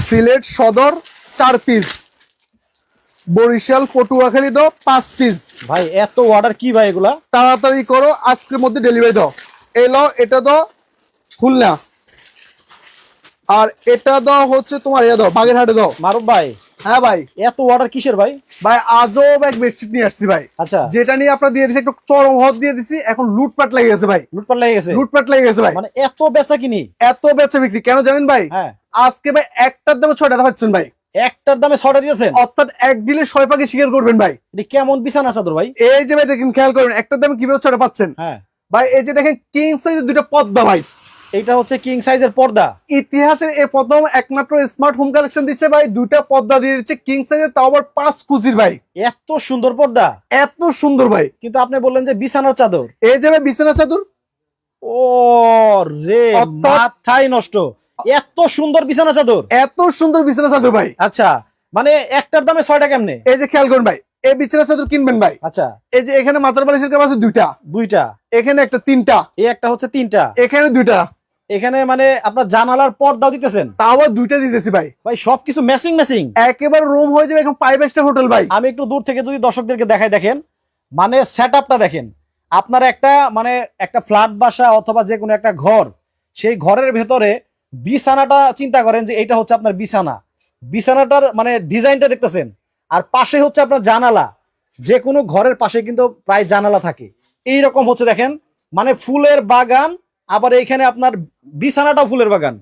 সিলেট সদর 4 পিস, বরিশাল পটুয়াখালী দাও 5 পিস। ভাই এত অর্ডার কি ভাই এগুলা? তাড়াতাড়ি করো, আজকের মধ্যে ডেলিভারি দাও। এলো এটা দাও খুলনা, আর এটা দাও হচ্ছে তোমার ইয়ে দাও বাগেরহাটে দাও। মারুফ ভাই, হ্যাঁ ভাই, এত অর্ডার কিসের ভাই? ভাই আজব এক বেডশিট নিয়ে আসছি ভাই। আচ্ছা, যেটা নিয়ে আপনার দিয়ে দিচ্ছি একটু চরম হদ দিয়ে দিচ্ছি, এখন লুটপাট লেগে গেছে ভাই। লুটপাট লেগে গেছে? লুটপাট লেগে গেছে ভাই, মানে এত বেচা কিনি, এত বেচা বিক্রি কেন জানেন ভাই? হ্যাঁ, আজকে ভাই একটার দামে 6 টাকা পাচ্ছেন ভাই, একটার দামে 6টা দিয়েছেন। অর্থাৎ এক দিলে 6 পাখি শিকার করবেন ভাই। এটা কেমন বিছানা চাদর ভাই? এই যে ভাই দেখেন, খেয়াল করবেন একটার দামে কিভাবে 6 টাকা পাচ্ছেন। হ্যাঁ ভাই এই যে দেখেন কিং সাইজের দুইটা পর্দা ভাই, এটা হচ্ছে কিং সাইজের পর্দা। ইতিহাসের এই প্রথম একমাত্র স্মার্ট হোম কালেকশন দিচ্ছে ভাই, দুইটা পর্দা দিয়ে দিচ্ছে কিং সাইজের, তাও আবার 5 কুচির ভাই। এত সুন্দর পর্দা, এত সুন্দর ভাই। কিন্তু আপনি বললেন যে বিছানার চাদর। এই যে ভাই বিছানা চাদর, ও রে, অর্থাৎ- মাথাই নষ্ট, এত সুন্দর বিছানা চাদর। এত সুন্দর বিছানা চাদর ভাই। আচ্ছা, মানে একটার দামে 6টা কেমনে? এই যে খেয়াল করুন ভাই, এই বিছানা চাদর কিনবেন ভাই, আচ্ছা, এই যে এখানে মাথার বালিশের কাপ আছে দুইটা, দুইটা, এখানে একটা 3টা, এই একটা হচ্ছে 3টা, এখানে 2টা, এখানে মানে আপনার জানালার পর্দাও দিতেছেন তাও আবার 2টা দিতেছি ভাই। ভাই, সবকিছু ম্যাচিং ম্যাচিং। একেবারে রুম হয়ে যাবে এখন 5 স্টার হোটেল ভাই। আমি একটু দূর থেকে যদি দর্শকদেরকে দেখাই, দেখেন মানে সেটআপটা দেখেন। আপনার একটা মানে একটা ফ্ল্যাট বাসা অথবা যে কোনো একটা ঘর, সেই ঘরের ভেতরে বিছানাটা চিন্তা করেন যে এটা হচ্ছে আপনার বিছানা, বিছানাটার মানে ডিজাইনটা দেখতেছেন, আর পাশে হচ্ছে আপনার জানালা। যে কোনো ঘরের পাশে কিন্তু প্রায় জানালা থাকে। এই রকম হচ্ছে দেখেন, মানে ফুলের বাগান, আবার এইখানে আপনার বিছানাটাও ফুলের বাগান।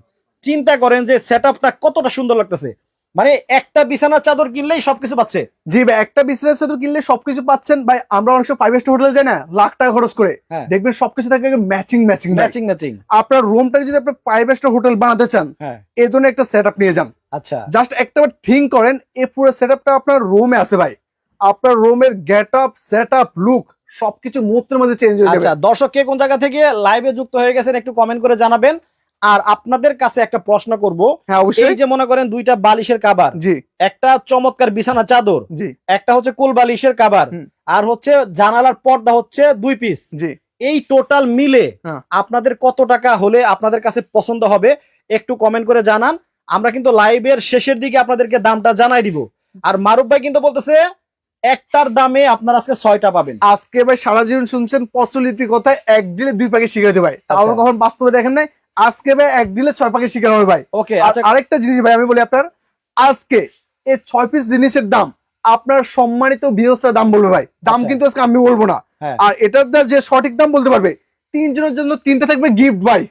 চিন্তা করেন যে সেটআপটা কতটা সুন্দর লাগতেছে। মানে একটা বিছানার চাদর কিনলেই সবকিছু পাচ্ছে। জি ভাই, একটা বিছানা চাদর কিনলে সবকিছু পাচ্ছেন ভাই। আমরা অনেক সময় 5 স্টার হোটেলে যাই না, লাখ টাকা খরচ করে, হ্যাঁ, দেখবেন সবকিছু থাকে ম্যাচিং ম্যাচিং ম্যাচিং ম্যাচিং। আপনার রুমটাকে যদি আপনি 5 স্টার হোটেল বানাতে চান, হ্যাঁ, এই ধরনের একটা সেটআপ নিয়ে যান। আচ্ছা, জাস্ট একটা থিঙ্ক করেন, এই পুরো সেটআপটা আপনার রুমে আছে ভাই। আপনার রুমের গেটআপ, সেটআপ, লুক সবকিছু মুহূর্তের মধ্যে চেঞ্জ হয়ে যাবে। আচ্ছা, দর্শক কে কোন জায়গা থেকে লাইভে যুক্ত হয়ে গেছেন একটু কমেন্ট করে জানাবেন। আর আপনাদের কাছে একটা প্রশ্ন করব, হ্যাঁ অবশ্যই। এই যে মনে করেন দুইটা বালিশের কাভার, জি একটা চমৎকার বিছানা চাদর, জি একটা হচ্ছে কোল বালিশের কাভার, হুম। আর হচ্ছে জানালার পর্দা হচ্ছে 2 পিস, জি এই টোটাল মিলে হ্যাঁ। আপনাদের কত টাকা হলে আপনাদের কাছে পছন্দ হবে একটু কমেন্ট করে জানান। আমরা কিন্তু লাইভের শেষের দিকে আপনাদেরকে দামটা জানাই দিব। আর মারুফ ভাই কিন্তু বলতেছে একটার দামে আপনারা আজকে 6টা পাবেন। আজকে ভাই সারা জীবন শুনছেন প্রচলিত কথায় এক দিলে 2 পাখি শিখাইতে ভাই, তাও আচ্ছা। কখন বাস্তবে দেখেন নাই। আজকে ভাই এক দিলে 6 পাখি শিকার হবে ভাই। ওকে, আর আচ্ছা, আরেকটা জিনিস ভাই আমি বলি আপনার, আজকে এই 6 পিস জিনিসের দাম আপনার সম্মানিত বিহস্তা দাম বলবে ভাই। দাম আচ্ছা। কিন্তু আজকে আমি বলবো না। হ্যাঁ, আর এটার যে সঠিক দাম বলতে পারবে 3 জনের জন্য 3টা থাকবে গিফট ভাই।